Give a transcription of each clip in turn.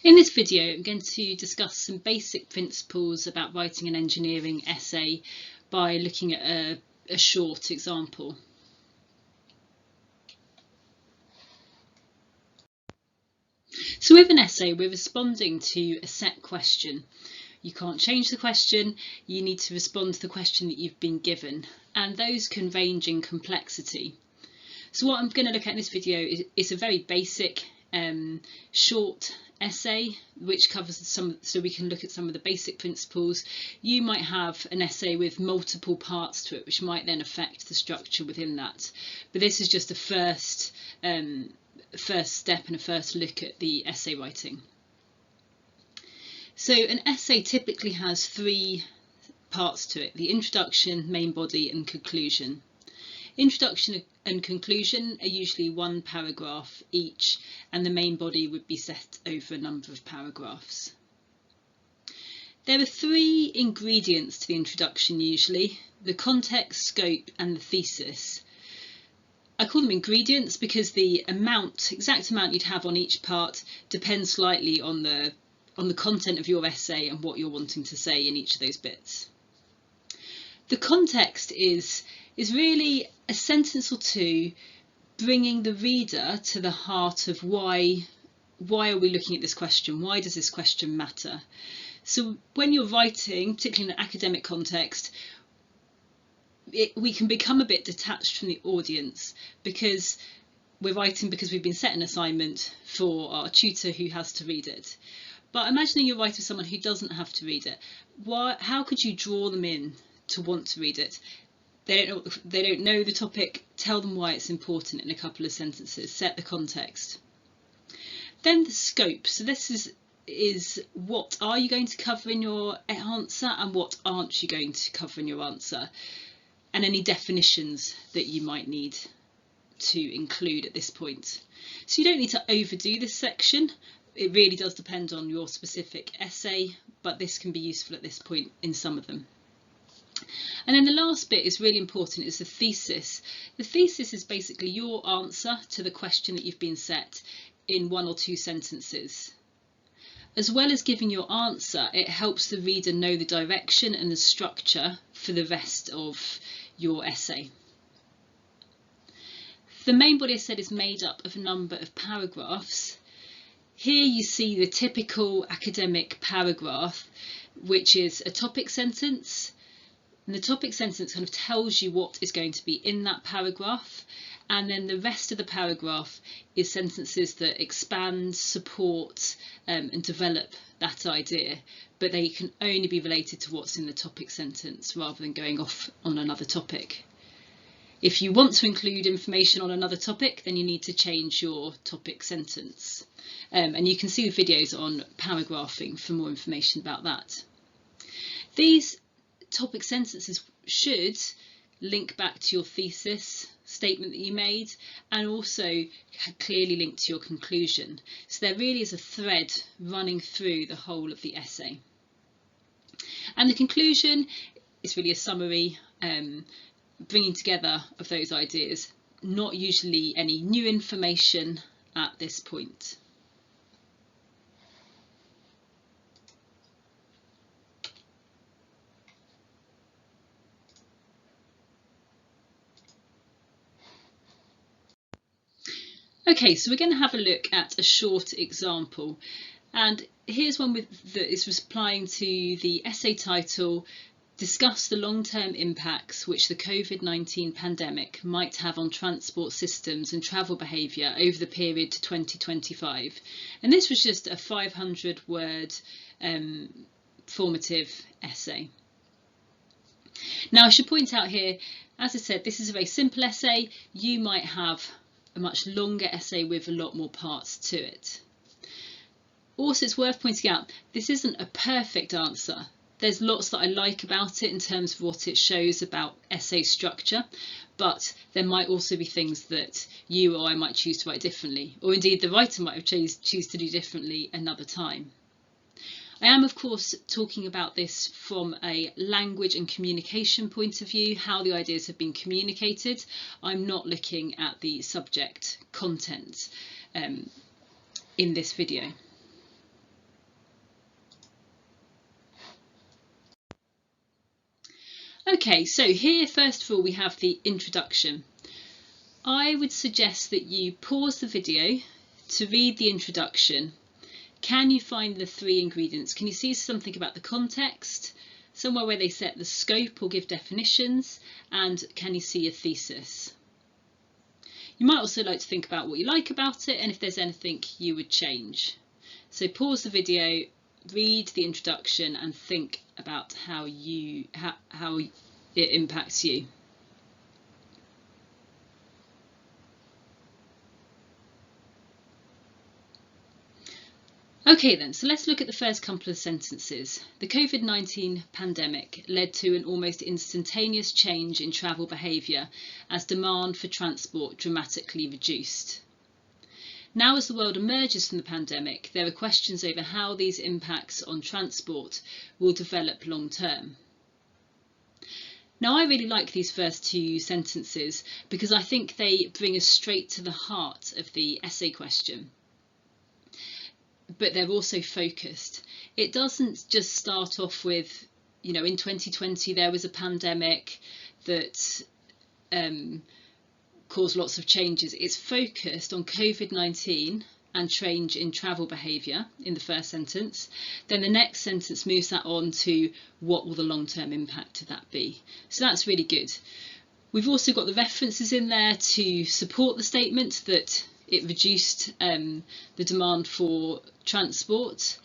In this video, I'm going to discuss some basic principles about writing an engineering essay by looking at a short example. So with an essay, we're responding to a set question. You can't change the question, you need to respond to the question that you've been given, and those can range in complexity. So what I'm going to look at in this video is a very basic short essay which covers so we can look at some of the basic principles. You might have an essay with multiple parts to it which might then affect the structure within that, but this is just a first step and a first look at the essay writing. So an essay typically has three parts to it: the introduction, main body and conclusion. Introduction and conclusion are usually one paragraph each, and the main body would be set over a number of paragraphs. There are three ingredients to the introduction usually: the context, scope and the thesis. I call them ingredients because the exact amount you'd have on each part depends slightly on the content of your essay and what you're wanting to say in each of those bits. The context is really a sentence or two bringing the reader to the heart of why are we looking at this question? Why does this question matter? So when you're writing, particularly in an academic context, we can become a bit detached from the audience because we're writing because we've been set an assignment for our tutor who has to read it. But imagining you're writing with someone who doesn't have to read it, how could you draw them in to want to read it? They don't know the topic. Tell them why it's important in a couple of sentences. Set the context. Then the scope. So this is what are you going to cover in your answer and what aren't you going to cover in your answer, and any definitions that you might need to include at this point. So you don't need to overdo this section. It really does depend on your specific essay, but this can be useful at this point in some of them. And then the last bit is really important, is the thesis. The thesis is basically your answer to the question that you've been set in one or two sentences. As well as giving your answer, it helps the reader know the direction and the structure for the rest of your essay. The main body, I said, is made up of a number of paragraphs. Here you see the typical academic paragraph, which is a topic sentence. And the topic sentence kind of tells you what is going to be in that paragraph, and then the rest of the paragraph is sentences that expand, support and develop that idea, but they can only be related to what's in the topic sentence rather than going off on another topic. If you want to include information on another topic, then you need to change your topic sentence. And you can see the videos on paragraphing for more information about that. These topic sentences should link back to your thesis statement that you made and also clearly link to your conclusion. So there really is a thread running through the whole of the essay. And the conclusion is really a summary, bringing together of those ideas, not usually any new information at this point. Okay, so we're going to have a look at a short example, and here's one that is replying to the essay title: discuss the long-term impacts which the COVID-19 pandemic might have on transport systems and travel behaviour over the period to 2025. And this was just a 500-word formative essay. Now I should point out here, as I said, this is a very simple essay. You might have a much longer essay with a lot more parts to it. Also, it's worth pointing out, this isn't a perfect answer. There's lots that I like about it in terms of what it shows about essay structure, but there might also be things that you or I might choose to write differently, or indeed the writer might have choose to do differently another time. I am, of course, talking about this from a language and communication point of view, how the ideas have been communicated. I'm not looking at the subject content in this video. Okay, so here first of all we have the introduction. I would suggest that you pause the video to read the introduction. Can you find the 3 ingredients? Can you see something about the context, somewhere where they set the scope or give definitions, and can you see a thesis? You might also like to think about what you like about it and if there's anything you would change. So pause the video, read the introduction and think about how it impacts you. Okay then, so let's look at the first couple of sentences. The COVID-19 pandemic led to an almost instantaneous change in travel behaviour as demand for transport dramatically reduced. Now, as the world emerges from the pandemic, there are questions over how these impacts on transport will develop long term. Now, I really like these first 2 sentences because I think they bring us straight to the heart of the essay question. But they're also focused. It doesn't just start off with, in 2020 there was a pandemic that caused lots of changes. It's focused on COVID-19 and change in travel behaviour in the first sentence. Then the next sentence moves that on to what will the long-term impact of that be. So that's really good. We've also got the references in there to support the statement that it reduced the demand for transport.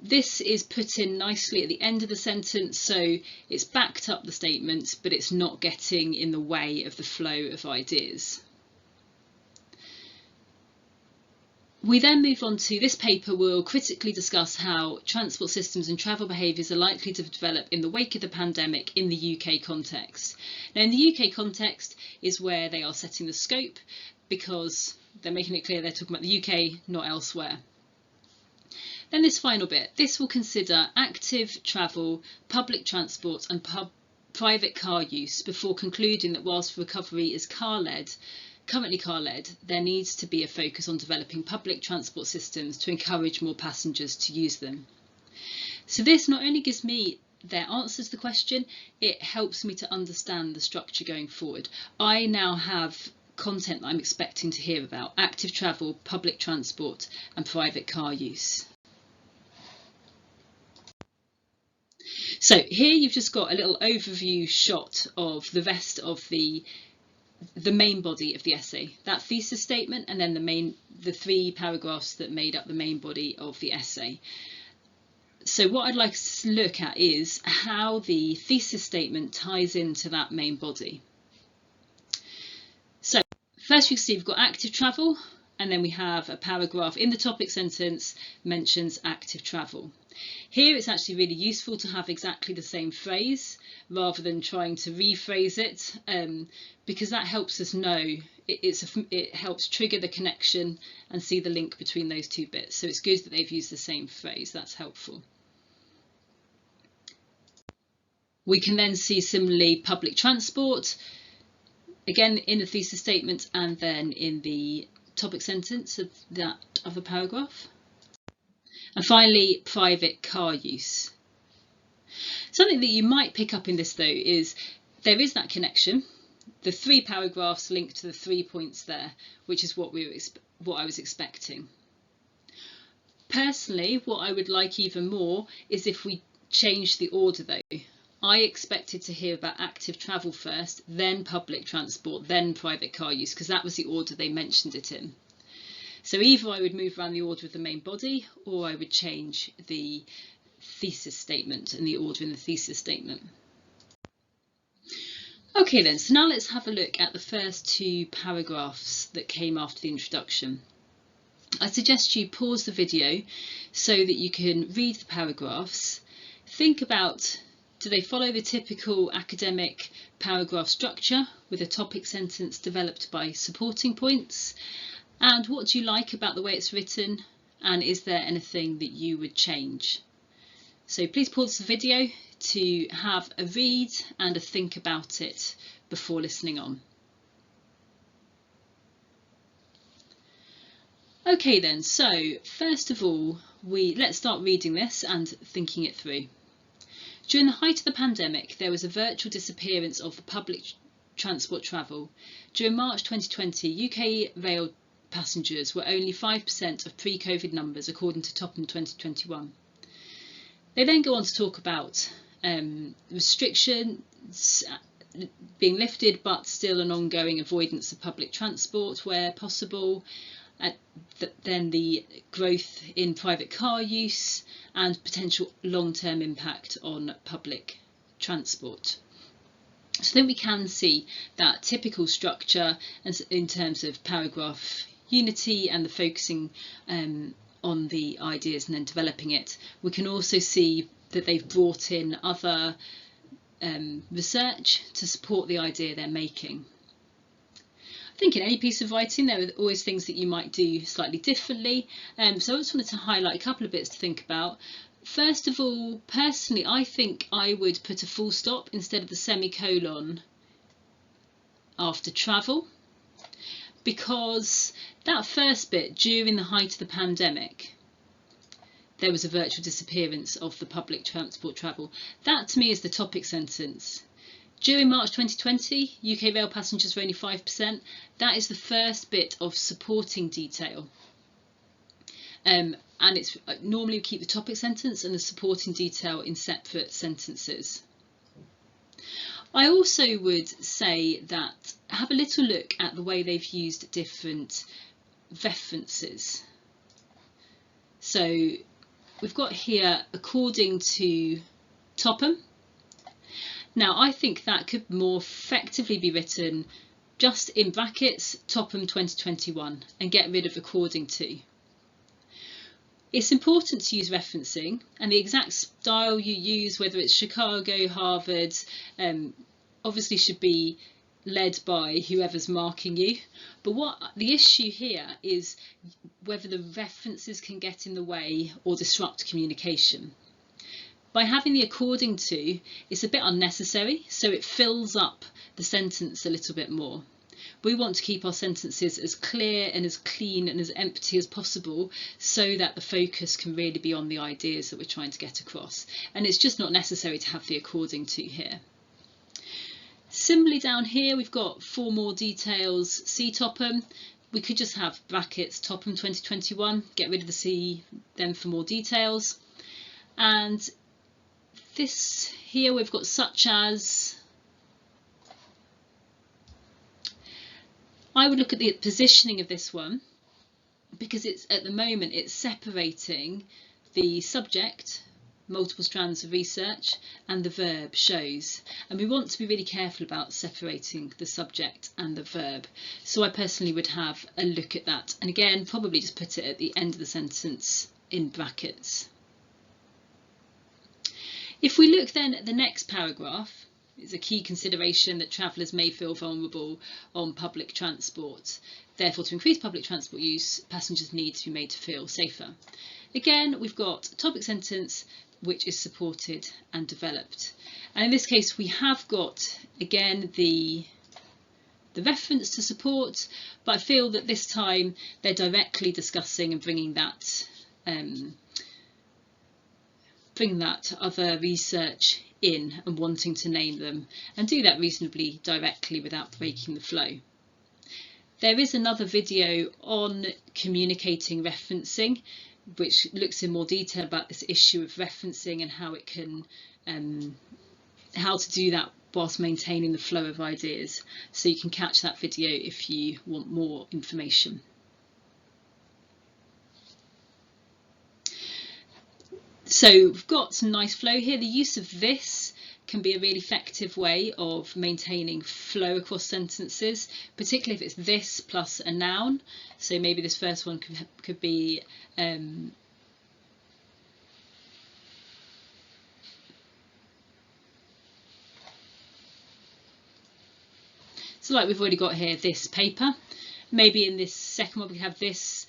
This is put in nicely at the end of the sentence, so it's backed up the statement, but it's not getting in the way of the flow of ideas. We then move on to this paper will critically discuss how transport systems and travel behaviours are likely to develop in the wake of the pandemic in the UK context. Now, in the UK context is where they are setting the scope, because they're making it clear they're talking about the UK, not elsewhere. Then this final bit, this will consider active travel, public transport and private car use before concluding that whilst recovery is currently car-led, there needs to be a focus on developing public transport systems to encourage more passengers to use them. So this not only gives me their answer to the question, it helps me to understand the structure going forward. I now have content that I'm expecting to hear about: active travel, public transport and private car use. So here you've just got a little overview shot of the rest of the main body of the essay, that thesis statement, and then the 3 paragraphs that made up the main body of the essay. So what I'd like to look at is how the thesis statement ties into that main body. So first you can see we've got active travel, and then we have a paragraph in the topic sentence mentions active travel. Here it's actually really useful to have exactly the same phrase rather than trying to rephrase it, because that helps us know, it helps trigger the connection and see the link between those 2 bits. So it's good that they've used the same phrase, that's helpful. We can then see similarly public transport, again in the thesis statement and then in the topic sentence of that other paragraph. And finally, private car use. Something that you might pick up in this though is there is that connection. The 3 paragraphs link to the 3 points there, which is what I was expecting. Personally, what I would like even more is if we change the order though. I expected to hear about active travel first, then public transport, then private car use, because that was the order they mentioned it in. So either I would move around the order of the main body, or I would change the thesis statement and the order in the thesis statement. Okay then, so now let's have a look at the first 2 paragraphs that came after the introduction. I suggest you pause the video so that you can read the paragraphs, think about, do they follow the typical academic paragraph structure with a topic sentence developed by supporting points? And what do you like about the way it's written? And is there anything that you would change? So please pause the video to have a read and a think about it before listening on. Okay then, so first of all, let's start reading this and thinking it through. During the height of the pandemic, there was a virtual disappearance of the public transport travel. During March 2020, UK rail passengers were only 5% of pre-COVID numbers, according to Topham 2021. They then go on to talk about restrictions being lifted, but still an ongoing avoidance of public transport where possible. Then the growth in private car use and potential long-term impact on public transport. So then we can see that typical structure in terms of paragraph unity and the focusing on the ideas and then developing it. We can also see that they've brought in other research to support the idea they're making. I think in any piece of writing there are always things that you might do slightly differently, so I just wanted to highlight a couple of bits to think about. First of all, personally, I think I would put a full stop instead of the semicolon after travel, because that first bit, during the height of the pandemic, there was a virtual disappearance of the public transport travel. That to me is the topic sentence. During March 2020, UK rail passengers were only 5%. That is the first bit of supporting detail. And it's normally we keep the topic sentence and the supporting detail in separate sentences. I also would say that have a little look at the way they've used different references. So we've got here, according to Topham. Now I think that could more effectively be written just in brackets Topham 2021 and get rid of according to. It's important to use referencing, and the exact style you use, whether it's Chicago, Harvard, obviously should be led by whoever's marking you. But what the issue here is whether the references can get in the way or disrupt communication. By having the according to, it's a bit unnecessary, so it fills up the sentence a little bit more. We want to keep our sentences as clear and as clean and as empty as possible so that the focus can really be on the ideas that we're trying to get across. And it's just not necessary to have the according to here. Similarly down here, we've got 4 more details, see Topham. We could just have brackets Topham 2021, get rid of the C then for more details. And this here we've got such as. I would look at the positioning of this one, because it's at the moment it's separating the subject, multiple strands of research, and the verb, shows, and we want to be really careful about separating the subject and the verb. So I personally would have a look at that, and again probably just put it at the end of the sentence in brackets. If we look then at the next paragraph, it's a key consideration that travellers may feel vulnerable on public transport. Therefore, to increase public transport use, passengers need to be made to feel safer. Again, we've got a topic sentence which is supported and developed. And in this case, we have got, again, the reference to support, but I feel that this time they're directly discussing and bringing that other research in and wanting to name them, and do that reasonably directly without breaking the flow. There is another video on communicating referencing which looks in more detail about this issue of referencing and how it can how to do that whilst maintaining the flow of ideas, so you can catch that video if you want more information. So we've got some nice flow here. The use of this can be a really effective way of maintaining flow across sentences, particularly if it's this plus a noun. So maybe this first one could be so like we've already got here this paper. Maybe in this second one we have this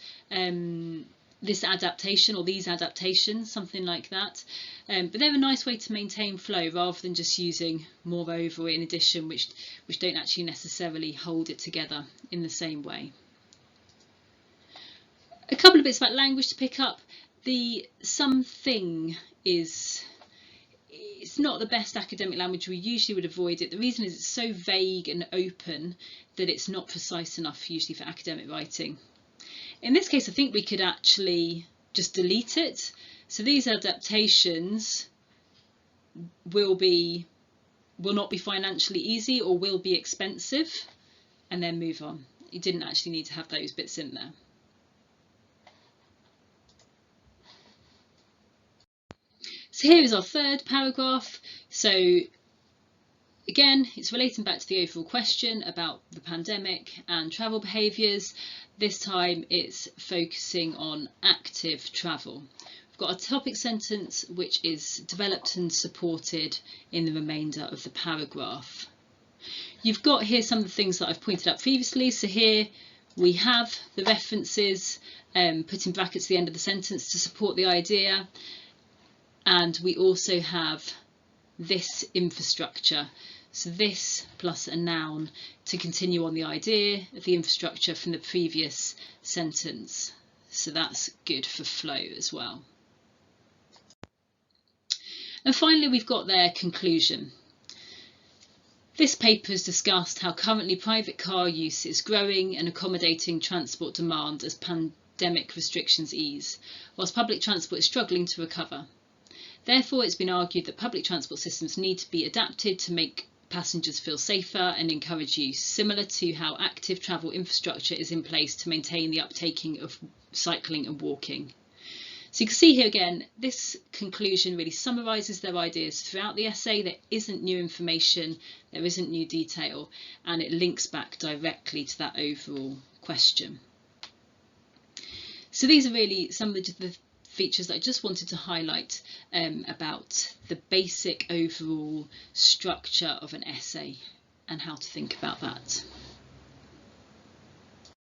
this adaptation or these adaptations, something like that. But they're a nice way to maintain flow rather than just using moreover or in addition, which don't actually necessarily hold it together in the same way. A couple of bits about language to pick up. The something is it's not the best academic language. We usually would avoid it. The reason is it's so vague and open that it's not precise enough usually for academic writing. In this case, I think we could actually just delete it. So these adaptations will not be financially easy or will be expensive, and then move on. You didn't actually need to have those bits in there. So here is our third paragraph. So again, it's relating back to the overall question about the pandemic and travel behaviours. This time it's focusing on active travel. We've got a topic sentence which is developed and supported in the remainder of the paragraph. You've got here some of the things that I've pointed out previously. So here we have the references put in brackets at the end of the sentence to support the idea. And we also have this infrastructure. So this plus a noun to continue on the idea of the infrastructure from the previous sentence. So that's good for flow as well. And finally, we've got their conclusion. This paper has discussed how currently private car use is growing and accommodating transport demand as pandemic restrictions ease, whilst public transport is struggling to recover. Therefore, it's been argued that public transport systems need to be adapted to make passengers feel safer and encourage use, similar to how active travel infrastructure is in place to maintain the uptaking of cycling and walking. So you can see here again, this conclusion really summarises their ideas throughout the essay. There isn't new information, there isn't new detail, and it links back directly to that overall question. So these are really some of the features that I just wanted to highlight about the basic overall structure of an essay and how to think about that.